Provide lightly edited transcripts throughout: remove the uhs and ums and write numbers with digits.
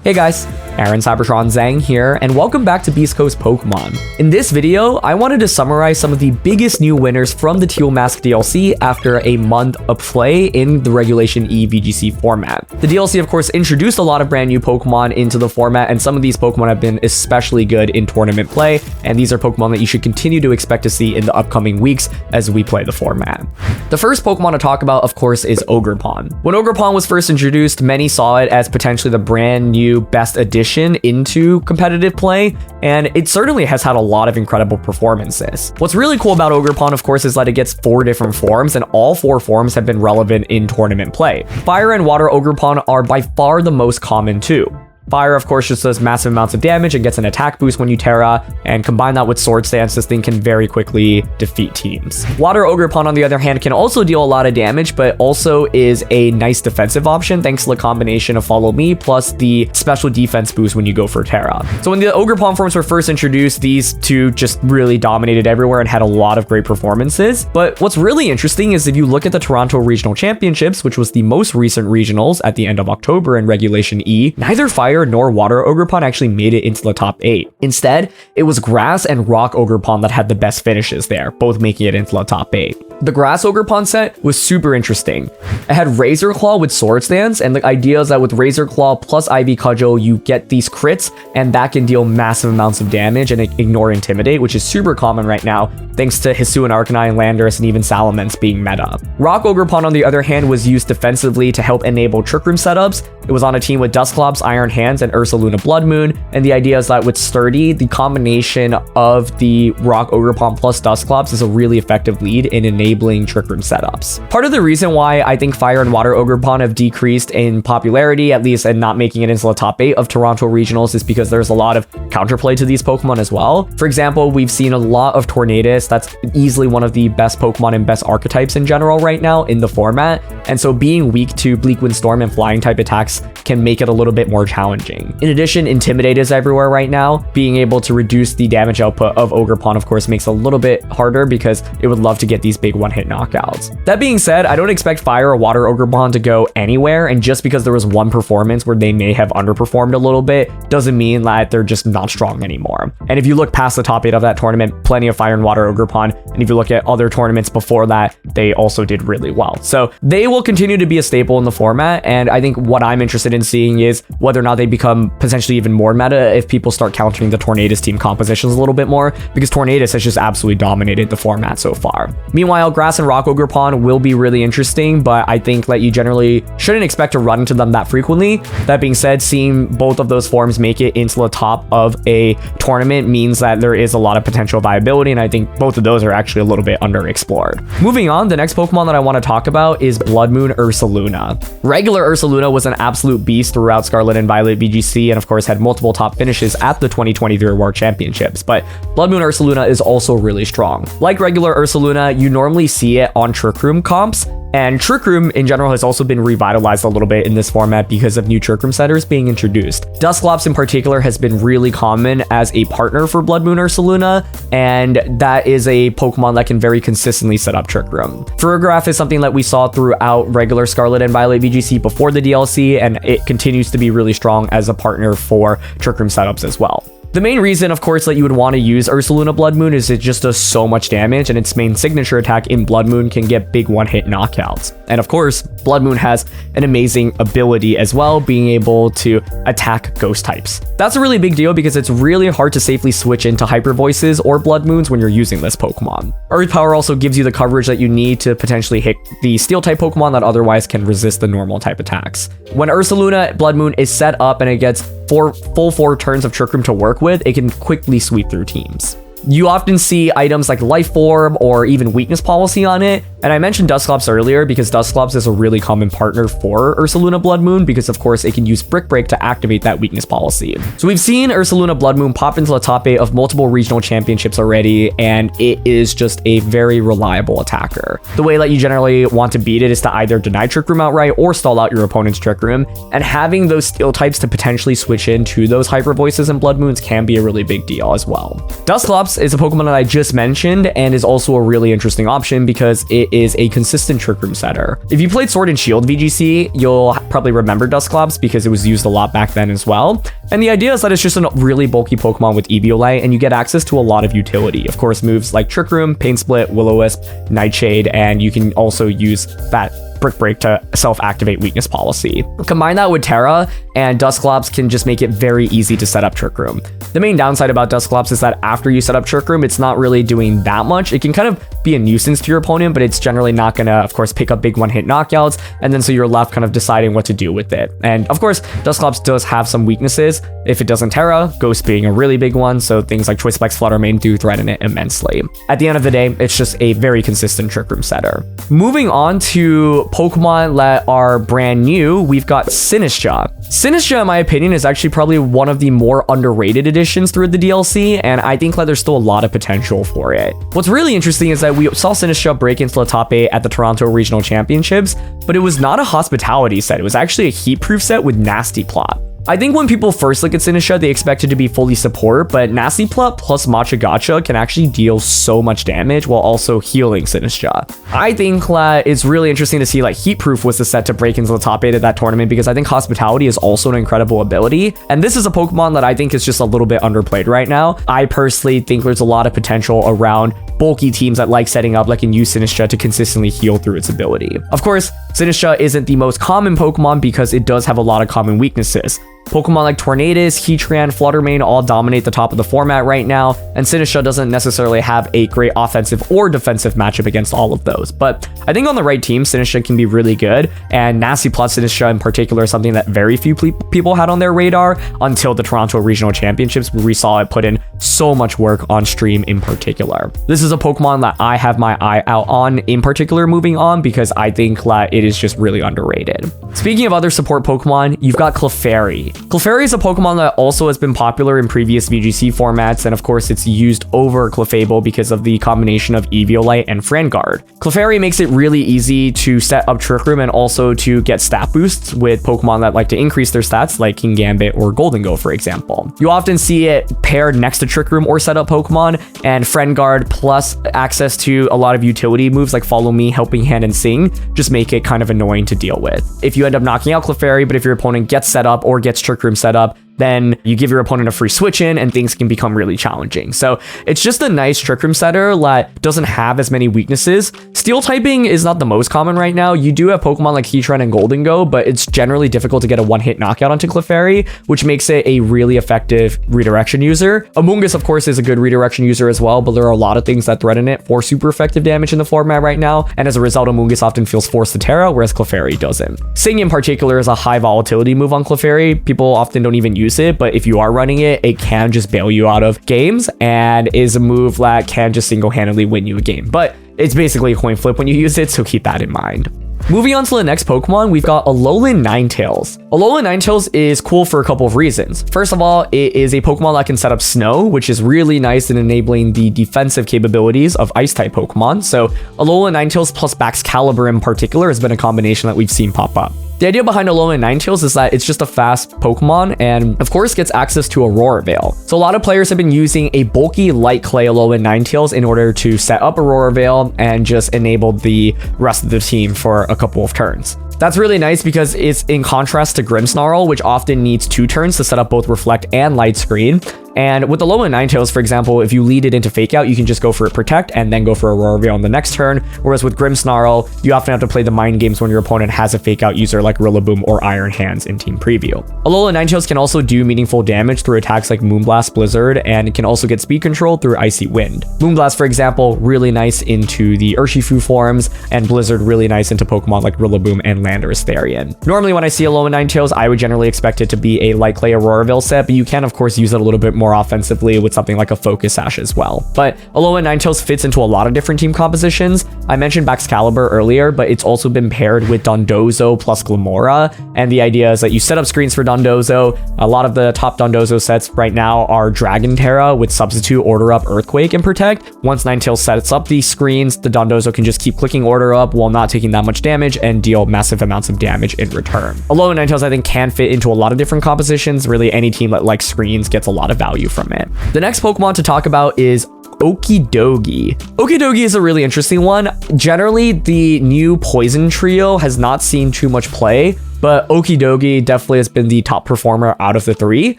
Hey guys, Aaron Cybertron Zhang here, and welcome back to Beastcoast Pokemon. In this video, I wanted to summarize some of the biggest new winners from the Teal Mask DLC after a month of play in the Regulation E VGC format. The DLC, of course, introduced a lot of brand new Pokemon into the format, and some of these Pokemon have been especially good in tournament play, and these are Pokemon that you should continue to expect to see in the upcoming weeks as we play the format. The first Pokemon to talk about, of course, is Ogerpon. When Ogerpon was first introduced, many saw it as potentially the brand new best addition into competitive play, and it certainly has had a lot of incredible performances. What's really cool about Ogerpon, of course, is that it gets 4 different forms, and all 4 forms have been relevant in tournament play. Fire and Water Ogerpon are by far the most common too. Fire, of course, just does massive amounts of damage and gets an attack boost when you Terra, and combine that with Sword Stance, this thing can very quickly defeat teams. Water Ogerpon, on the other hand, can also deal a lot of damage, but also is a nice defensive option thanks to the combination of Follow Me plus the special defense boost when you go for Terra. So when the Ogerpon forms were first introduced, these two just really dominated everywhere and had a lot of great performances. But what's really interesting is if you look at the Toronto Regional Championships, which was the most recent regionals at the end of October in Regulation E, neither Fire nor Water Ogerpon actually made it into the top 8. Instead, it was Grass and Rock Ogerpon that had the best finishes there, both making it into the top 8. The Grass Ogerpon set was super interesting. It had Razor Claw with Sword Stance, and the idea is that with Razor Claw plus Ivy Cudgel, you get these crits, and that can deal massive amounts of damage and ignore Intimidate, which is super common right now, thanks to Hisuian Arcanine, Landorus, and even Salamence being meta. Rock Ogerpon, on the other hand, was used defensively to help enable Trick Room setups. It was on a team with Dusclops, Iron Hands, and Ursaluna Bloodmoon, and the idea is that with Sturdy, the combination of the Rock Ogerpon plus Dusclops is a really effective lead in enabling Trick Room setups. Part of the reason why I think Fire and Water Ogerpon have decreased in popularity, at least, and not making it into the top 8 of Toronto Regionals, is because there's a lot of counterplay to these Pokemon as well. For example, we've seen a lot of Tornadus. That's easily one of the best Pokemon and best archetypes in general right now in the format, and so being weak to Bleak Wind Storm and Flying type attacks can make it a little bit more challenging. In addition, Intimidate is everywhere right now. Being able to reduce the damage output of Ogerpon, of course, makes it a little bit harder because it would love to get these big one-hit knockouts. That being said, I don't expect Fire or Water Ogerpon to go anywhere, and just because there was one performance where they may have underperformed a little bit doesn't mean that they're just not strong anymore. And if you look past the top 8 of that tournament, plenty of Fire and Water Ogerpon, and if you look at other tournaments before that, they also did really well. So they will continue to be a staple in the format, and I think what I'm interested in seeing is whether or not they become potentially even more meta if people start countering the Tornadus team compositions a little bit more, because Tornadus has just absolutely dominated the format so far. Meanwhile, Grass and Rock Ogerpon will be really interesting, but I think that you generally shouldn't expect to run into them that frequently. That being said, seeing both of those forms make it into the top of a tournament means that there is a lot of potential viability, and I think both of those are actually a little bit underexplored. Moving on, the next Pokemon that I want to talk about is Bloodmoon Ursaluna. Regular Ursaluna was an absolute beast throughout Scarlet and Violet VGC, and of course had multiple top finishes at the 2023 World Championships, but Bloodmoon Ursaluna is also really strong. Like regular Ursaluna, you normally see it on Trick Room comps, and Trick Room in general has also been revitalized a little bit in this format because of new Trick Room setters being introduced. Dusclops in particular has been really common as a partner for Bloodmoon Ursaluna, and that is a Pokemon that can very consistently set up Trick Room. Ferrograph is something that we saw throughout regular Scarlet and Violet VGC before the DLC, and it continues to be really strong as a partner for Trick Room setups as well. The main reason, of course, that you would want to use Ursaluna Bloodmoon is it just does so much damage, and its main signature attack in Bloodmoon can get big one-hit knockouts. And of course, Bloodmoon has an amazing ability as well, being able to attack ghost types. That's a really big deal because it's really hard to safely switch into Hyper Voices or Bloodmoons when you're using this Pokemon. Earth Power also gives you the coverage that you need to potentially hit the Steel type Pokemon that otherwise can resist the normal type attacks. When Ursaluna Bloodmoon is set up and it gets full 4 turns of Trick Room to work with, it can quickly sweep through teams. You often see items like Life Orb or even Weakness Policy on it, and I mentioned Dusclops earlier because Dusclops is a really common partner for Ursaluna Bloodmoon because of course it can use Brick Break to activate that Weakness Policy. So we've seen Ursaluna Bloodmoon pop into the top 8 of multiple regional championships already, and it is just a very reliable attacker. The way that you generally want to beat it is to either deny Trick Room outright or stall out your opponent's Trick Room, and having those Steel types to potentially switch into those Hyper Voices and Bloodmoons can be a really big deal as well. Dusclops Dusclops is a Pokemon that I just mentioned and is also a really interesting option because it is a consistent Trick Room setter. If you played Sword and Shield VGC, you'll probably remember Dusclops because it was used a lot back then as well. And the idea is that it's just a really bulky Pokemon with Eviolite, and you get access to a lot of utility. Of course, moves like Trick Room, Pain Split, Will-O-Wisp, Nightshade, and you can also use that Brick Break to self-activate Weakness Policy. Combine that with Terra, and Dusclops can just make it very easy to set up Trick Room. The main downside about Dusclops is that after you set up Trick Room, it's not really doing that much. It can kind of be a nuisance to your opponent, but it's generally not gonna, of course, pick up big one-hit knockouts, and then so you're left kind of deciding what to do with it. And of course, Dusclops does have some weaknesses. If it doesn't Terra, Ghost being a really big one, so things like Choice Specs, Flutter Mane do threaten it immensely. At the end of the day, it's just a very consistent Trick Room setter. Moving on to Pokemon that are brand new, we've got Sinistcha. Sinistcha, in my opinion, is actually probably one of the more underrated additions through the DLC, and I think that there's still a lot of potential for it. What's really interesting is that we saw Sinistcha break into the top 8 at the Toronto Regional Championships, but it was not a hospitality set. It was actually a heat-proof set with Nasty Plot. I think when people first look at Sinistcha, they expect it to be fully support, but Nasty Plot plus Matcha Gotcha can actually deal so much damage while also healing Sinistcha. I think it's really interesting to see like Heatproof was the set to break into the top 8 of that tournament because I think Hospitality is also an incredible ability, and this is a Pokemon that I think is just a little bit underplayed right now. I personally think there's a lot of potential around bulky teams that like setting up like and use Sinistcha to consistently heal through its ability. Of course, Sinistcha isn't the most common Pokemon because it does have a lot of common weaknesses. Pokemon like Tornadus, Heatran, Flutter Mane all dominate the top of the format right now, and Sinistcha doesn't necessarily have a great offensive or defensive matchup against all of those. But I think on the right team, Sinistcha can be really good, and Nasty Plot Sinistcha in particular is something that very few people had on their radar until the Toronto Regional Championships, where we saw it put in so much work on stream in particular. This is a Pokemon that I have my eye out on in particular moving on because I think that it is just really underrated. Speaking of other support Pokemon, you've got Clefairy. Clefairy is a Pokemon that also has been popular in previous VGC formats, and of course it's used over Clefable because of the combination of Eviolite and Frangard. Clefairy makes it really easy to set up Trick Room and also to get stat boosts with Pokemon that like to increase their stats like Kingambit or Goldengo, for example. You often see it paired next to Trick Room or setup Pokemon, and Frangard plus access to a lot of utility moves like Follow Me, Helping Hand, and Sing just make it kind of annoying to deal with. If you end up knocking out Clefairy, but if your opponent gets set up or gets Trick Room set up, then you give your opponent a free switch in and things can become really challenging. So it's just a nice Trick Room setter that doesn't have as many weaknesses. Steel typing is not the most common right now. You do have Pokemon like Heatran and Goldengo, but it's generally difficult to get a one-hit knockout onto Clefairy, which makes it a really effective redirection user. Amoonguss, of course, is a good redirection user as well, but there are a lot of things that threaten it for super effective damage in the format right now, and as a result, Amoonguss often feels forced to Terra, whereas Clefairy doesn't. Sing in particular is a high volatility move on Clefairy. People often don't even use it, but if you are running it, it can just bail you out of games and is a move that can just single-handedly win you a game. But it's basically a coin flip when you use it, so keep that in mind. Moving on to the next Pokemon, we've got Alolan Ninetales. Alolan Ninetales is cool for a couple of reasons. First of all, it is a Pokemon that can set up Snow, which is really nice in enabling the defensive capabilities of Ice-type Pokemon. So Alolan Ninetales plus Baxcalibur in particular has been a combination that we've seen pop up. The idea behind Alolan Ninetales is that it's just a fast Pokemon and of course gets access to Aurora Veil. So a lot of players have been using a bulky light clay Alolan Ninetales in order to set up Aurora Veil and just enable the rest of the team for a couple of turns. That's really nice because it's in contrast to Grimmsnarl, which often needs 2 turns to set up both Reflect and Light Screen. And with the Alolan Ninetales, for example, if you lead it into Fake Out, you can just go for it Protect and then go for Aurora Veil on the next turn. Whereas with Grimmsnarl, you often have to play the mind games when your opponent has a Fake Out user like Rillaboom or Iron Hands in Team Preview. Alolan Ninetales can also do meaningful damage through attacks like Moonblast, Blizzard, and it can also get speed control through Icy Wind. Moonblast, for example, really nice into the Urshifu forms, and Blizzard really nice into Pokemon like Rillaboom and Landorus Therian. Normally when I see Alolan Ninetales, I would generally expect it to be a Light Clay Aurora Veil set, but you can of course use it a little bit more offensively with something like a Focus Sash as well. But Alolan Ninetales fits into a lot of different team compositions. I mentioned Baxcalibur earlier, but it's also been paired with Dondozo plus Glamora, and the idea is that you set up screens for Dondozo. A lot of the top Dondozo sets right now are Dragon Terra with Substitute, Order Up, Earthquake, and Protect. Once Ninetales sets up these screens, the Dondozo can just keep clicking Order Up while not taking that much damage and deal massive amounts of damage in return. Alolan Ninetales, I think, can fit into a lot of different compositions. Really, any team that likes screens gets a lot of value from it. The next Pokemon to talk about is Okidogi. Okidogi is a really interesting one. Generally, the new poison trio has not seen too much play, but Okidogi definitely has been the top performer out of the three.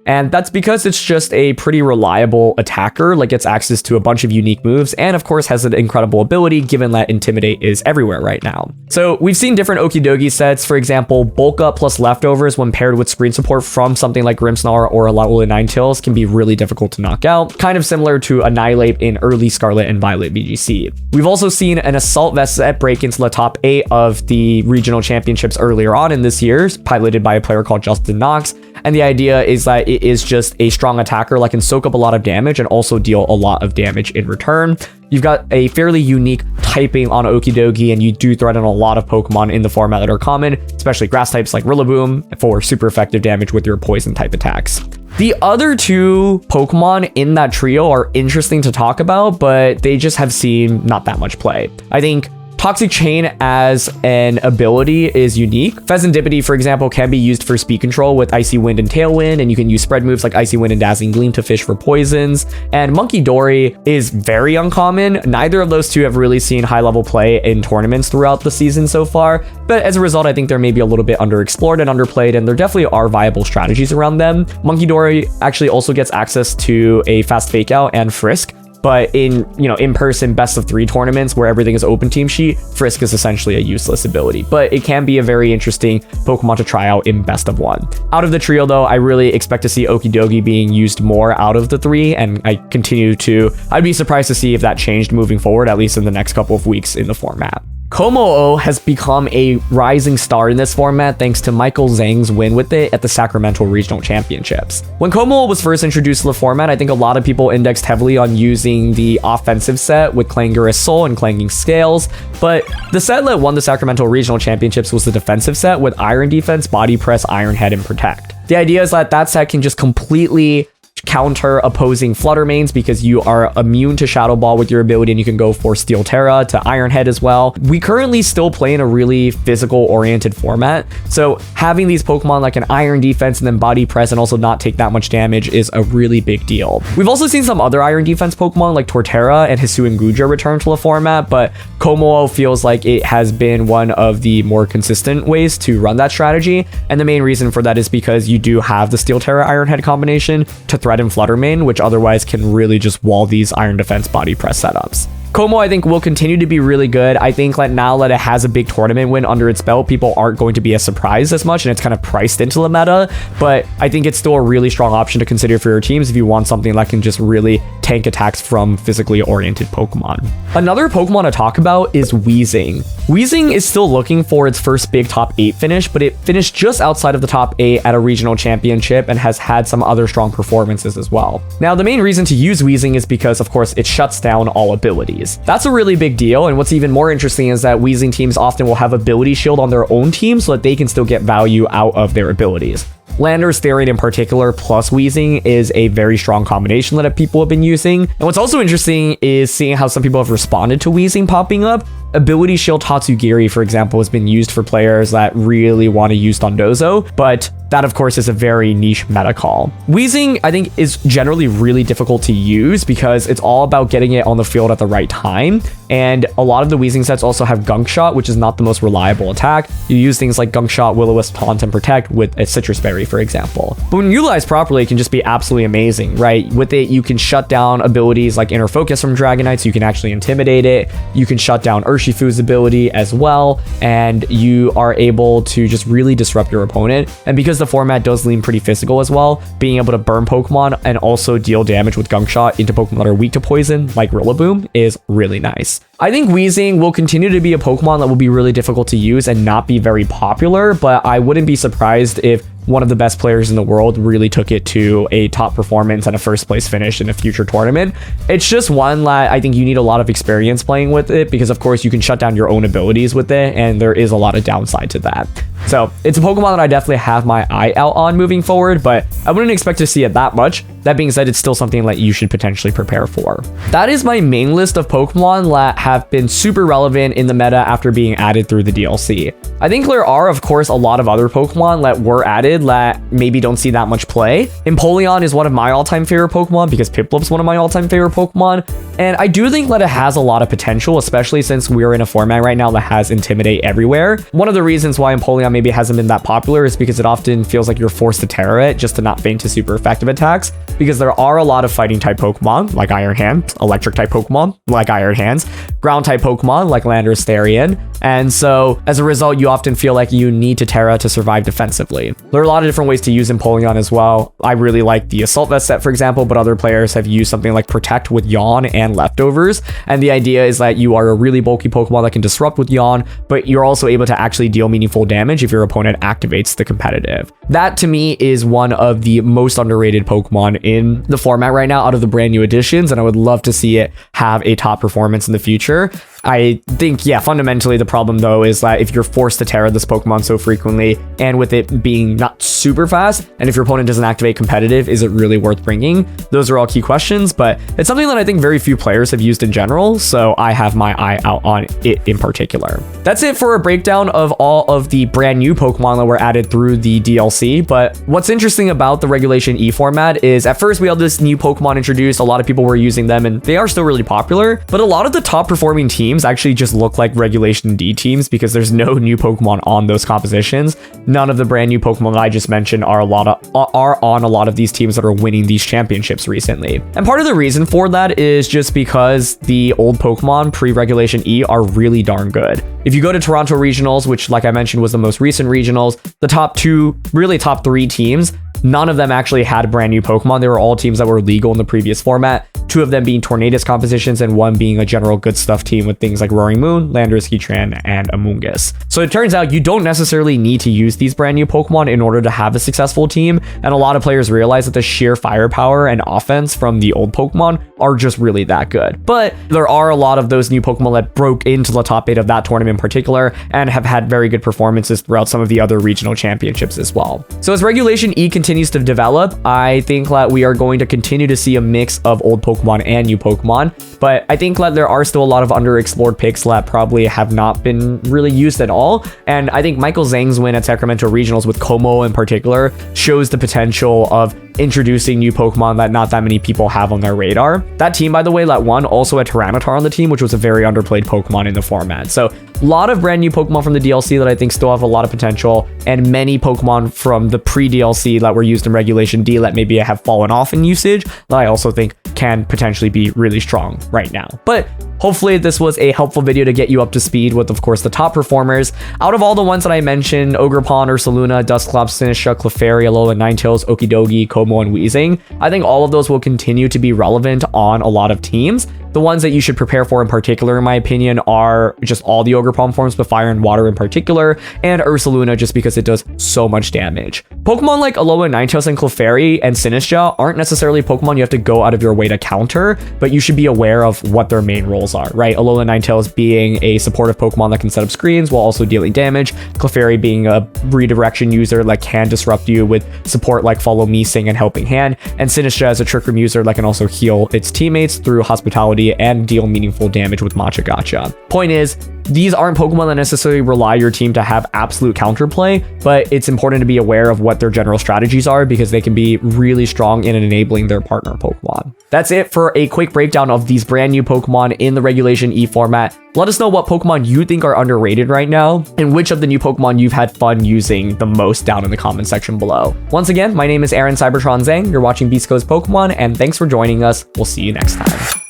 And that's because it's just a pretty reliable attacker, like gets access to a bunch of unique moves, and of course has an incredible ability given that Intimidate is everywhere right now. So we've seen different Okidogi sets, for example, Bulk Up plus Leftovers when paired with screen support from something like Grimmsnarl or Alolan Ninetales can be really difficult to knock out, kind of similar to Annihilate in early Scarlet and Violet VGC. We've also seen an Assault Vest set break into the top 8 of the regional championships earlier on in this year, piloted by a player called Justin Knox, and the idea is that it is just a strong attacker that can soak up a lot of damage and also deal a lot of damage in return. You've got a fairly unique typing on Okidogi, and you do threaten a lot of Pokemon in the format that are common, especially grass types like Rillaboom for super effective damage with your poison type attacks. The other two Pokemon in that trio are interesting to talk about, but they just have seen not that much play. I think Toxic Chain as an ability is unique. Fezandipiti, for example, can be used for speed control with Icy Wind and Tailwind, and you can use spread moves like Icy Wind and Dazzling Gleam to fish for poisons. And Munkidori is very uncommon. Neither of those two have really seen high-level play in tournaments throughout the season so far, but as a result, I think they're maybe a little bit underexplored and underplayed, and there definitely are viable strategies around them. Munkidori actually also gets access to a fast fake out and Frisk, but in, in-person best of 3 tournaments where everything is open team sheet, Frisk is essentially a useless ability, but it can be a very interesting Pokemon to try out in best of 1. Out of the trio though, I really expect to see Okidogi being used more out of the 3, and I'd be surprised to see if that changed moving forward, at least in the next couple of weeks in the format. Kommo-o has become a rising star in this format thanks to Michael Zhang's win with it at the Sacramento Regional Championships. When Kommo-o was first introduced to the format, I think a lot of people indexed heavily on using the offensive set with Clangorous Soul and Clanging Scales, but the set that won the Sacramento Regional Championships was the defensive set with Iron Defense, Body Press, Iron Head, and Protect. The idea is that set can just completely counter opposing Flutter Mains because you are immune to Shadow Ball with your ability, and you can go for Steel Terra to Iron Head as well. We currently still play in a really physical oriented format, so having these Pokemon like an Iron Defense and then Body Press and also not take that much damage is a really big deal. We've also seen some other Iron Defense Pokemon like Torterra and Hisuian return to the format, but Kommo-o feels like it has been one of the more consistent ways to run that strategy, and the main reason for that is because you do have the Steel Terra Iron Head combination to threaten Flutter Mane, which otherwise can really just wall these Iron Defense Body Press setups. Kommo-o, I think, will continue to be really good. I think that now that it has a big tournament win under its belt, people aren't going to be as surprised as much, and it's kind of priced into the meta, but I think it's still a really strong option to consider for your teams if you want something that can just really tank attacks from physically oriented Pokemon. Another Pokemon to talk about is Wheezing. Wheezing is still looking for its first big top 8 finish, but it finished just outside of the top 8 at a regional championship and has had some other strong performances as well. Now, the main reason to use Wheezing is because, of course, it shuts down all abilities. That's a really big deal, and what's even more interesting is that Wheezing teams often will have Ability Shield on their own team so that they can still get value out of their abilities. Landorus Therian in particular plus Wheezing is a very strong combination that people have been using. And what's also interesting is seeing how some people have responded to Wheezing popping up. Ability Shield Tatsugiri, for example, has been used for players that really want to use Dondozo, but that, of course, is a very niche meta call. Wheezing, I think, is generally really difficult to use because it's all about getting it on the field at the right time, and a lot of the Wheezing sets also have Gunk Shot, which is not the most reliable attack. You use things like Gunk Shot, Will-O-Wisp, Taunt, and Protect with a Citrus Berry, for example. But when utilized properly, it can just be absolutely amazing, right? With it, you can shut down abilities like Inner Focus from Dragonite, so you can actually intimidate it. You can shut down Urshifu's ability as well, and you are able to just really disrupt your opponent. And because the format does lean pretty physical as well, being able to burn Pokemon and also deal damage with Gunk Shot into Pokemon that are weak to poison, like Rillaboom, is really nice. I think Wheezing will continue to be a Pokemon that will be really difficult to use and not be very popular, but I wouldn't be surprised if one of the best players in the world really took it to a top performance and a first place finish in a future tournament. It's just one that I think you need a lot of experience playing with it because, of course, you can shut down your own abilities with it, and there is a lot of downside to that. So it's a Pokemon that I definitely have my eye out on moving forward, but I wouldn't expect to see it that much. that being said, it's still something that you should potentially prepare for. That is my main list of Pokemon that have been super relevant in the meta after being added through the DLC. I think there are, of course, a lot of other Pokemon that were added that maybe don't see that much play. Empoleon is one of my all-time favorite Pokemon because Piplup's one of my all-time favorite Pokemon. And I do think that it has a lot of potential, especially since we're in a format right now that has Intimidate everywhere. One of the reasons why Empoleon maybe hasn't been that popular is because it often feels like you're forced to Terra it just to not faint to super effective attacks, because there are a lot of fighting type Pokemon like Iron Hand, electric type Pokemon like Iron Hands, ground type Pokemon like Landorus Therian, and so as a result you often feel like you need to Terra to survive defensively. There are a lot of different ways to use Empoleon as well. I really like the Assault Vest set, for example, but other players have used something like Protect with Yawn and Leftovers, and the idea is that you are a really bulky Pokemon that can disrupt with Yawn, but you're also able to actually deal meaningful damage if your opponent activates the competitive. That to me is one of the most underrated Pokemon in the format right now out of the brand new additions, and I would love to see it have a top performance in the future. I think, yeah, fundamentally the problem though is that if you're forced to Terra this Pokemon so frequently, and with it being not super fast, and if your opponent doesn't activate competitive, is it really worth bringing? Those are all key questions, but it's something that I think very few players have used in general, so I have my eye out on it in particular. That's it for a breakdown of all of the brand new Pokemon that were added through the DLC, but what's interesting about the Regulation E format is at first we had this new Pokemon introduced, a lot of people were using them, and they are still really popular, but a lot of the top performing teams actually just look like Regulation D teams because there's no new Pokemon on those compositions. None of the brand new Pokemon that I just mentioned are on a lot of these teams that are winning these championships recently. And part of the reason for that is just because the old Pokemon pre-Regulation E are really darn good. If you go to Toronto Regionals, which like I mentioned was the most recent regionals, the top two, really top three teams, none of them actually had brand new Pokemon. They were all teams that were legal in the previous format, two of them being Tornadus compositions and one being a general good stuff team with things like Roaring Moon, Landorus, Heatran, and Amoonguss. So it turns out you don't necessarily need to use these brand new Pokemon in order to have a successful team, and a lot of players realize that the sheer firepower and offense from the old Pokemon are just really that good. But there are a lot of those new Pokemon that broke into the top 8 of that tournament in particular and have had very good performances throughout some of the other regional championships as well. So as Regulation E continues to develop, I think that we are going to continue to see a mix of old Pokemon and new Pokemon, but I think that there are still a lot of underexplored picks that probably have not been really used at all, and I think Michael Zhang's win at Sacramento Regionals with Kommo-o in particular shows the potential of introducing new Pokemon that not that many people have on their radar. That team, by the way, that won also had Tyranitar on the team, which was a very underplayed Pokemon in the format. So a lot of brand new Pokemon from the DLC that I think still have a lot of potential, and many Pokemon from the pre-DLC that were used in Regulation D that maybe have fallen off in usage that I also think can potentially be really strong right now. But hopefully this was a helpful video to get you up to speed with, of course, the top performers. Out of all the ones that I mentioned, Ogerpon, Ursaluna, Dusclops, Sinistcha, Clefairy, Alolan, Ninetales, Okidogi, Kommo-o, and Wheezing, I think all of those will continue to be relevant on a lot of teams. The ones that you should prepare for in particular, in my opinion, are just all the Ogerpon forms, but Fire and Water in particular, and Ursaluna just because it does so much damage. Pokemon like Alolan, Ninetales, and Clefairy and Sinistcha aren't necessarily Pokemon you have to go out of your way to counter, but you should be aware of what their main roles are, right? Alolan, Ninetales being a supportive Pokemon that can set up screens while also dealing damage, Clefairy being a redirection user that can disrupt you with support like Follow Me, Sing, and Helping Hand, and Sinistcha as a Trick Room user that can also heal its teammates through Hospitality and deal meaningful damage with Matcha Gotcha. Point is, these aren't Pokemon that necessarily rely your team to have absolute counterplay, but it's important to be aware of what their general strategies are because they can be really strong in enabling their partner Pokemon. That's it for a quick breakdown of these brand new Pokemon in the Regulation E format. Let us know what Pokemon you think are underrated right now and which of the new Pokemon you've had fun using the most down in the comment section below. Once again, my name is Aaron Cybertron Zhang. You're watching Beastcoast Pokemon, and thanks for joining us. We'll see you next time.